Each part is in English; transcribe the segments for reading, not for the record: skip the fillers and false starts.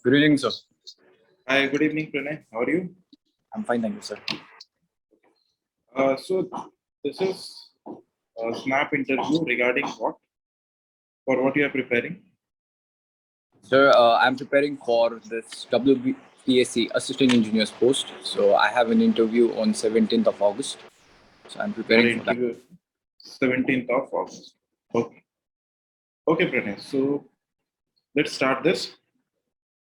Good evening, sir. Hi, good evening, Pranay. How are you? I'm fine, thank you, sir. So this is a snap interview regarding what? For what you are preparing? Sir, I'm preparing for this WPSC Assistant Engineer's post. So I have an interview on 17th of August. So I'm Your preparing for that. interview 17th of August. Okay. Okay, Pranay. So let's start this.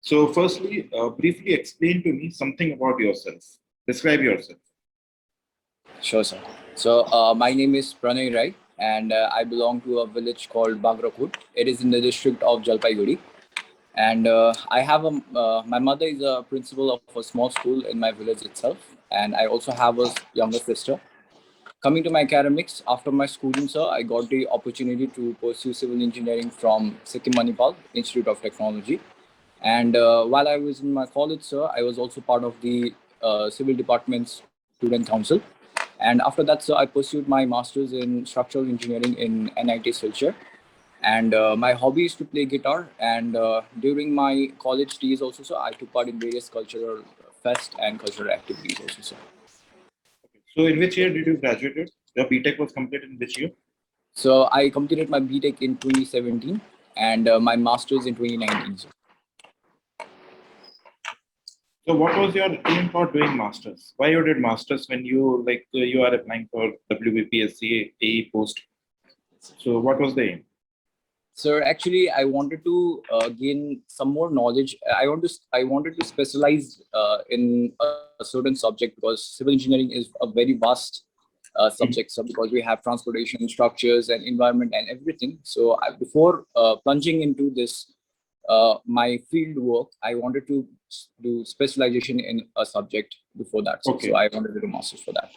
So firstly, briefly explain to me something about yourself. Describe yourself. Sure, sir. So my name is Pranay Rai, and I belong to a village called Bagrakut. It is in the district of Jalpaiguri. And my mother is a principal of a small school in my village itself. And I also have a younger sister. Coming to my academics, after my schooling, sir, I got the opportunity to pursue civil engineering from Sikkim Manipal Institute of Technology. And while I was in my college, sir, I was also part of the civil department's student council. And after that, sir, I pursued my master's in structural engineering in NIT Silchar. And my hobby is to play guitar. And during my college days also, sir, I took part in various cultural fest and cultural activities also, sir. So in which year did you graduate? Your BTech was completed in which year? So I completed my BTech in 2017 and my master's in 2019. Sir. So what was your aim for doing masters? Why you did masters when you are applying for WBPSC AE post? So what was the aim? Sir, actually, I wanted to gain some more knowledge. I wanted to specialize in a certain subject because civil engineering is a very vast subject. So because we have transportation, structures, and environment and everything. So before plunging into this, my field work, I wanted to do specialization in a subject before that. Okay. So I wanted to do masters for that.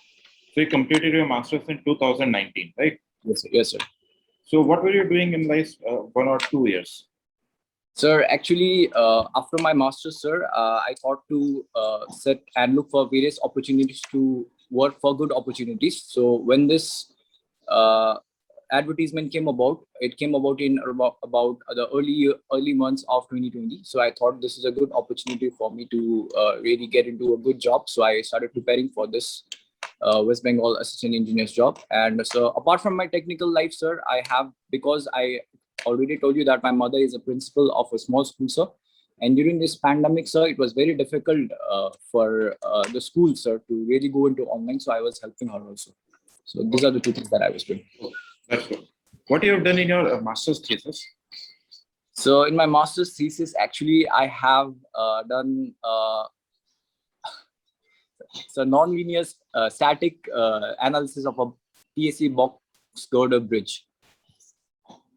So you completed your master's in 2019, right? Yes, sir. Yes, sir. So what were you doing in like 1 or 2 years? Sir, actually, after my master's, sir, I thought to set and look for various opportunities to work for good opportunities. So when this uh, advertisement came about, it came about in about the early months of 2020. So I thought this is a good opportunity for me to really get into a good job. So I started preparing for this West Bengal assistant engineer's job. And so apart from my technical life, sir, because I already told you that my mother is a principal of a small school, sir. And during this pandemic, sir, it was very difficult for the school, sir, to really go into online. So I was helping her also. So these are the two things that I was doing. That's good. What you have done in your master's thesis? So in my master's thesis, actually, I have done non-linear static analysis of a PSC box girder bridge.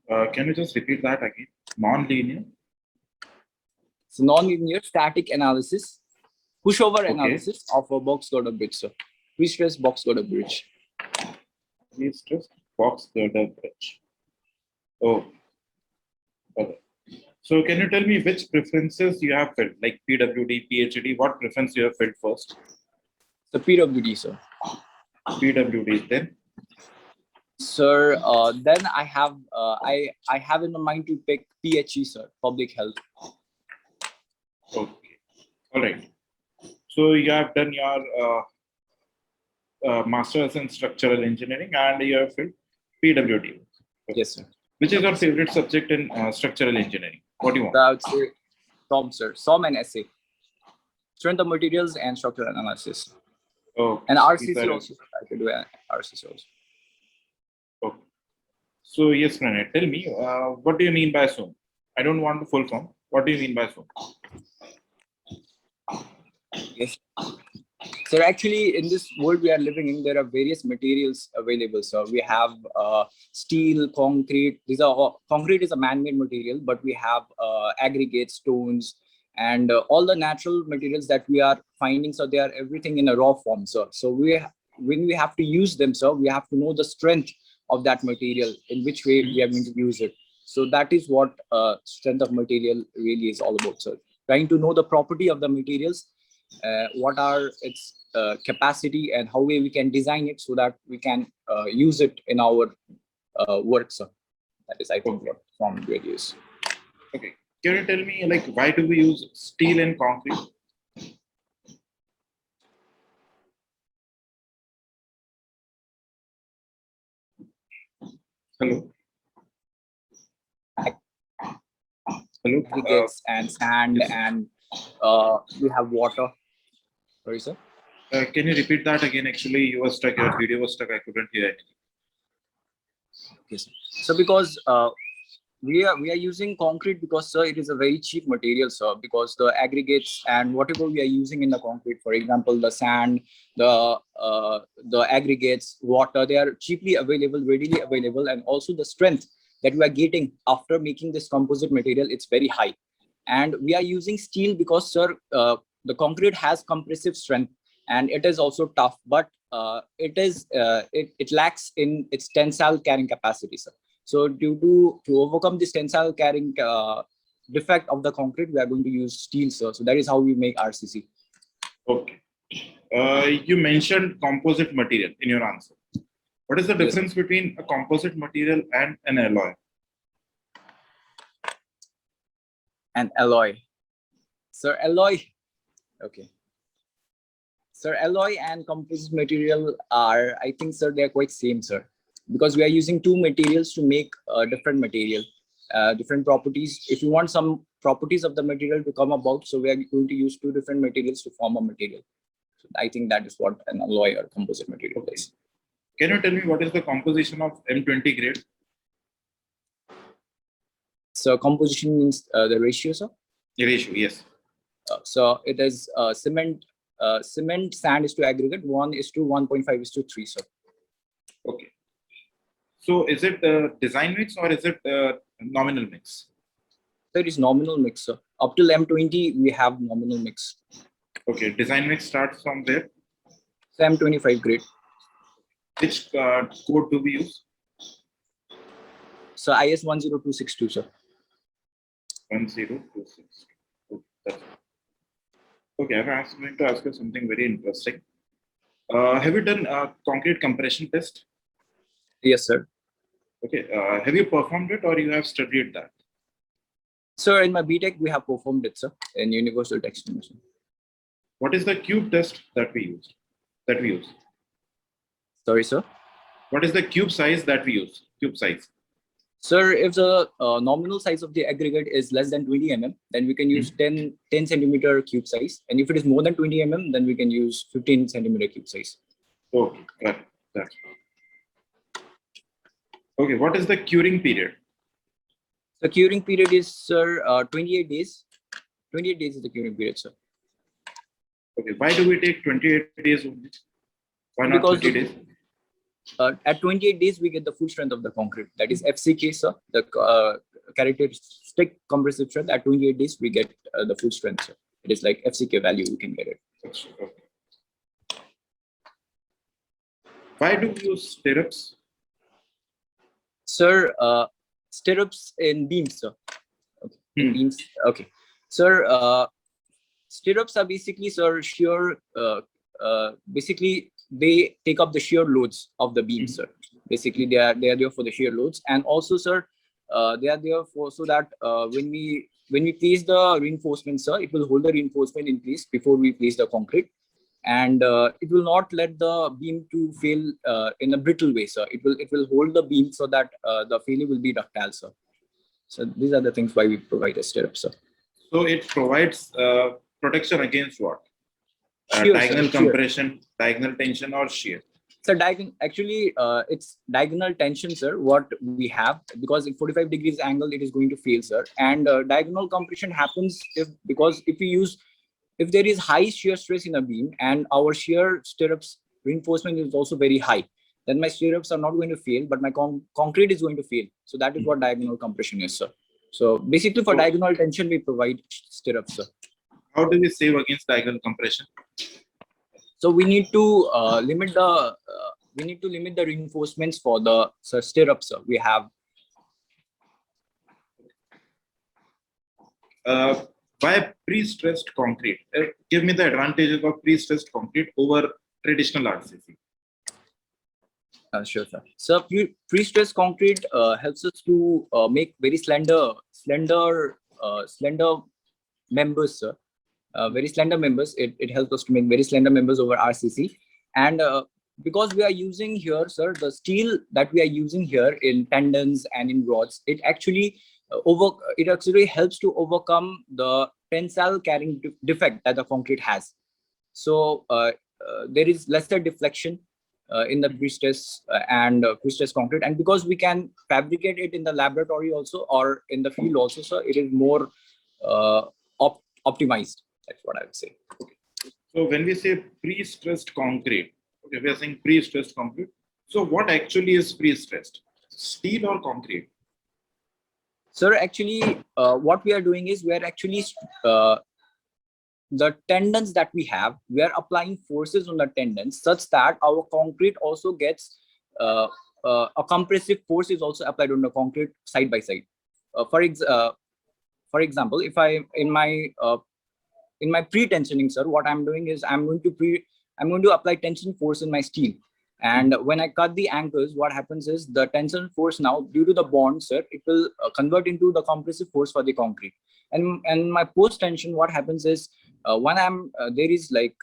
Can you just repeat that again? Non-linear? So non-linear static analysis, pushover analysis of a box girder bridge, sir. Pre-stress box girder bridge. Pre-stress box girder bridge. Oh. Okay. So can you tell me which preferences you have filled, like PWD, PhD, what preference you have filled first? So PWD, sir. PWD, then? Sir, then I have in mind to pick PHE, sir, public health. Okay. All right. So you have done your master's in structural engineering and you have filled PWD. Okay. Yes, sir. Which is your favorite subject in structural engineering? What do you want? I would say SOM, sir. SOM and SA. Strength of materials and structural analysis. Oh, and RCC also. I could do RCC also. Okay. So yes, Pranay, tell me, what do you mean by SOM? I don't want the full form. What do you mean by SOM? Yes. So actually, in this world we are living in, there are various materials available. So we have steel, concrete. Concrete is a man-made material, but we have aggregates, stones, and all the natural materials that we are finding. So they are everything in a raw form, sir. So when we have to use them, sir, we have to know the strength of that material, in which way we are going to use it. So that is what strength of material really is all about, sir. Trying to know the property of the materials, what are its capacity, and how we can design it so that we can use it in our work, sir. That is, I think, what SOM really is. Okay. can you tell me, like, why do we use steel and concrete? Hello. Hello. Aggregates and sand, Yes. and we have water. Sorry, sir. Can you repeat that again? Actually, you were stuck. Your video was stuck. I couldn't hear it. Okay, sir. So because we are using concrete because, sir, it is a very cheap material, sir, because the aggregates and whatever we are using in the concrete, for example, the sand, the aggregates, water, they are cheaply available, readily available, and also the strength that we are getting after making this composite material, it's very high. And we are using steel because, sir, the concrete has compressive strength and it is also tough, but it lacks in its tensile carrying capacity, sir. So due to overcome this tensile carrying defect of the concrete, we are going to use steel, sir. So that is how we make RCC. Okay. You mentioned composite material in your answer. What is the Yes. difference between a composite material and an alloy? And alloy. Sir, alloy. Okay. Sir, alloy and composite material are, I think, sir, they are quite same, sir, because we are using two materials to make different material, different properties. If you want some properties of the material to come about, so we are going to use two different materials to form a material. So I think that is what an alloy or composite material is. Can you tell me what is the composition of M20 grade? So composition means the ratio, sir. The ratio, yes. So it is cement sand is to aggregate 1:1.5:3, sir. Okay. So is it design mix or is it nominal mix? So it is nominal mix, sir. Up till M20, we have nominal mix. Okay, design mix starts from there. So M25 grade. Which code do we use? So IS 10262, sir. 10262. Okay, I'm going to ask you something very interesting. Have you done a concrete compression test? Yes, sir. Okay, have you performed it or you have studied that? Sir, in my BTech, we have performed it, sir, in Universal Text Machine. What is the cube test that we use? Sorry, sir. What is the cube size that we use? Cube size. Sir, if the nominal size of the aggregate is less than 20 mm, then we can use 10 centimeter cube size. And if it is more than 20 mm, then we can use 15 centimeter cube size. Okay, got it. That's okay. What is the curing period? The curing period is, sir, 28 days. 28 days is the curing period, sir. Okay, why do we take 28 days only? Why not Because 30 days? At 28 days, we get the full strength of the concrete. That is FCK, sir. The characteristic compressive strength. At 28 days, we get the full strength, sir. It is like FCK value, we can get it. Okay. Why do we use stirrups? Sir, stirrups in beams, sir. Okay. In beams. Okay. Sir, stirrups are basically, sir, shear. Basically, they take up the shear loads of the beams, sir. Basically, they are there for the shear loads, and also, sir, they are there for so that when we place the reinforcement, sir, it will hold the reinforcement in place before we place the concrete, and it will not let the beam to fail in a brittle way, sir. It will hold the beam so that the failure will be ductile, sir. So these are the things why we provide a stirrup, sir. So it provides protection against what? Shear, diagonal sir, compression, shear. Diagonal tension, or shear? So actually, it's diagonal tension, sir, what we have, because in 45 degrees angle, it is going to fail, sir. And diagonal compression happens if there is high shear stress in a beam and our shear stirrups reinforcement is also very high, then my stirrups are not going to fail, but my concrete is going to fail. So that is what diagonal compression is, sir. So basically for diagonal tension, we provide stirrups, sir. How do we save against diagonal compression? So we need to limit the reinforcements for the stirrups, sir. We have. Why pre-stressed concrete? Give me the advantages of pre-stressed concrete over traditional RCC. Sure, sir. So pre-stressed concrete helps us to make very slender slender members, sir. Very slender members. It helps us to make very slender members over RCC. And because we are using here, sir, the steel that we are using here in tendons and in rods, it actually it actually helps to overcome the tensile carrying defect that the concrete has. So there is lesser deflection in the pre-stress and pre-stress concrete, and because we can fabricate it in the laboratory also or in the field also, sir, it is more optimized. That's what I would say. So when we say pre-stressed concrete, okay, we are saying pre-stressed concrete. So what actually is pre-stressed? Steel or concrete? Sir, actually, what we are doing is we are actually the tendons that we have, we are applying forces on the tendons such that our concrete also gets a compressive force is also applied on the concrete side by side. For example, if I in my pre-tensioning, sir, what I'm doing is I'm going to apply tension force in my steel. And when I cut the anchors, what happens is the tension force now, due to the bond, sir, it will convert into the compressive force for the concrete. And my post tension, what happens is when I'm there is like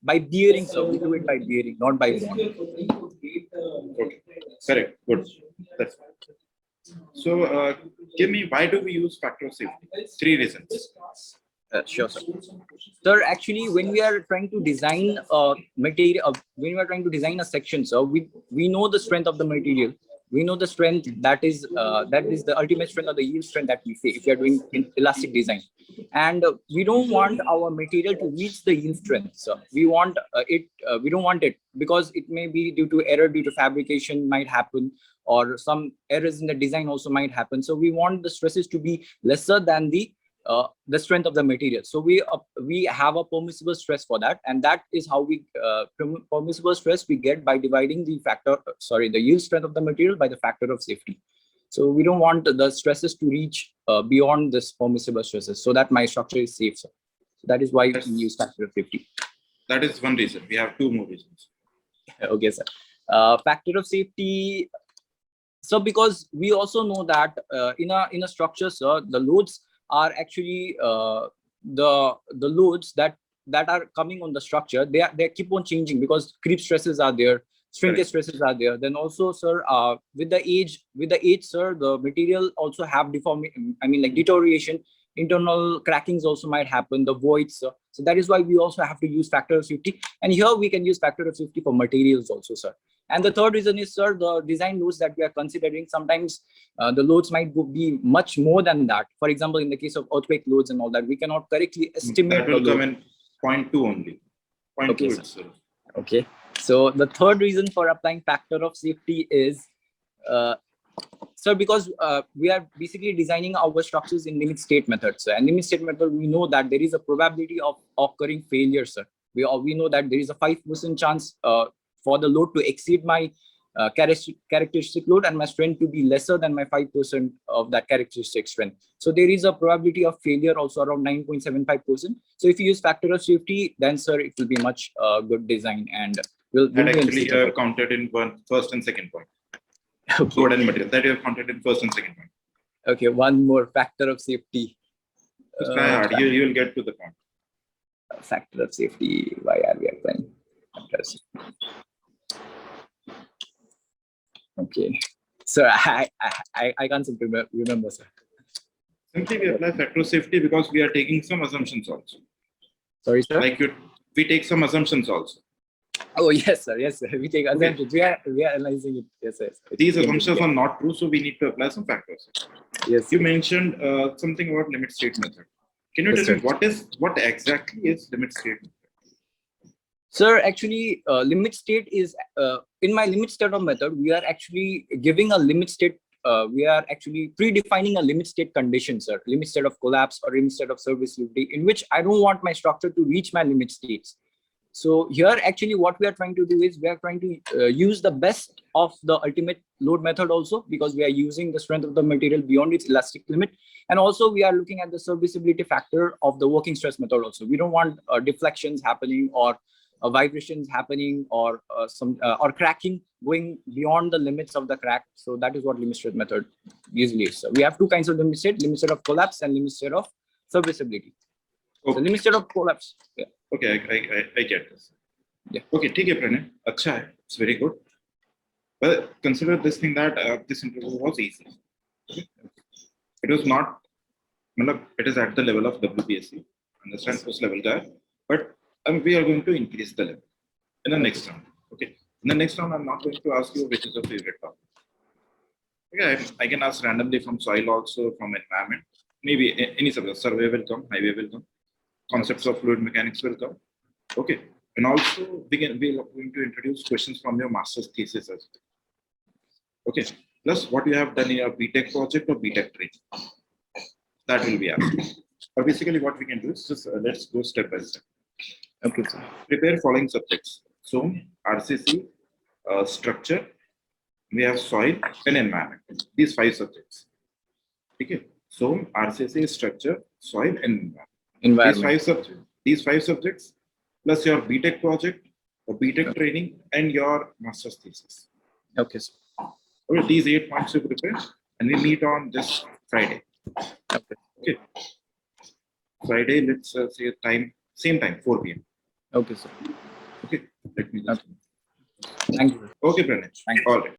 by bearing, so we do it by bearing, not by bond. Okay, correct, good. That's so. Give me, why do we use factor of safety? 3 reasons. Sure, sir. Sir, actually, when we are trying to design a material, when we are trying to design a section, sir, we know the strength of the material. We know the strength that is the ultimate strength or the yield strength that we say if we are doing elastic design, and we don't want our material to reach the yield strength, sir. We want we don't want it because it may be due to error, due to fabrication might happen, or some errors in the design also might happen. So we want the stresses to be lesser than the strength of the material. So we have a permissible stress for that, and that is how we permissible stress we get by dividing the the yield strength of the material by the factor of safety. So we don't want the stresses to reach beyond this permissible stresses, so that my structure is safe, sir. So that is why we use factor of safety. That is one reason. We have 2 more reasons. Okay, sir. Factor of safety. So because we also know that in a structure, sir, the loads are actually the loads that are coming on the structure, they keep on changing because creep stresses are there, shrinkage stresses are there. Then also, sir, with the age, sir, the material also have deterioration, internal crackings also might happen, the voids, sir. So that is why we also have to use factor of safety, and here we can use factor of safety for materials also, sir. And the third reason is, sir, the design loads that we are considering. Sometimes the loads might be much more than that. For example, in the case of earthquake loads and all that, we cannot correctly estimate. That will come in 0.2 only. 0.2 okay, itself. Okay. So the third reason for applying factor of safety is, sir, because we are basically designing our structures in limit state methods. So, and limit state method, we know that there is a probability of occurring failure, sir. We know that there is a 5% chance for the load to exceed my characteristic load and my strength to be lesser than my 5% of that characteristic strength. So there is a probability of failure also around 9.75%. So if you use factor of safety, then, sir, it will be much good design, and we'll actually counted in first and second point. Okay. Load and material that you have counted in first and second point. Okay, one more factor of safety. Try hard. You will get to the point. Factor of safety. Why are we applying? Okay, so I can't remember, sir. Simply we apply factor of safety because we are taking some assumptions also. Sorry, sir. We take some assumptions also. Oh yes, sir. Yes, sir. We take assumptions. We are analyzing it. Yes, sir. These assumptions are not true, so we need to apply some factors. Yes. You mentioned something about limit state method. Can you tell me what exactly is limit state method? Sir, actually, limit state is in my limit state of method, we are actually giving a limit state. We are actually predefining a limit state condition, sir. Limit state of collapse or limit state of serviceability, in which I don't want my structure to reach my limit states. So here, actually, what we are trying to do is we are trying to use the best of the ultimate load method also, because we are using the strength of the material beyond its elastic limit. And also we are looking at the serviceability factor of the working stress method also. We don't want deflections happening or vibrations happening or some or cracking going beyond the limits of the crack. So that is what limit state method usually is. So we have two kinds of limit state of collapse and limit state of serviceability. So Okay. limit state of collapse. Yeah. Okay, I get this. Yeah. Okay, ठीक है प्रणय, अच्छा है, it's very good. But consider this thing that this interview was easy. Okay? It was not, मतलब it is at the level of WPSC. Understand उस level का है, but we are going to increase the level in the next round. Okay, in the next round I'm not going to ask you which is your favorite topic. Okay, I can ask randomly from soil also, from environment, maybe any subject. Survey will come, highway will come, concepts of fluid mechanics will come. Okay, and also we are going to introduce questions from your master's thesis as well. Okay, plus what you have done in your BTech project or BTech training, that will be asked. Or basically what we can do is just let's go step by step. Okay, sir. Prepare following subjects. So RCC, structure, we have soil and environment. These 5 subjects. Okay. So RCC, structure, soil and environment. These five subjects plus your BTech project, or BTech training, and your master's thesis. Okay, sir. Okay, these 8 points you prepare, and we meet on this Friday. Okay. Friday, let's say same time, 4 p.m. Okay, sir. Okay. Let me just. Thank you. Okay, Pranay. Thank you. All right.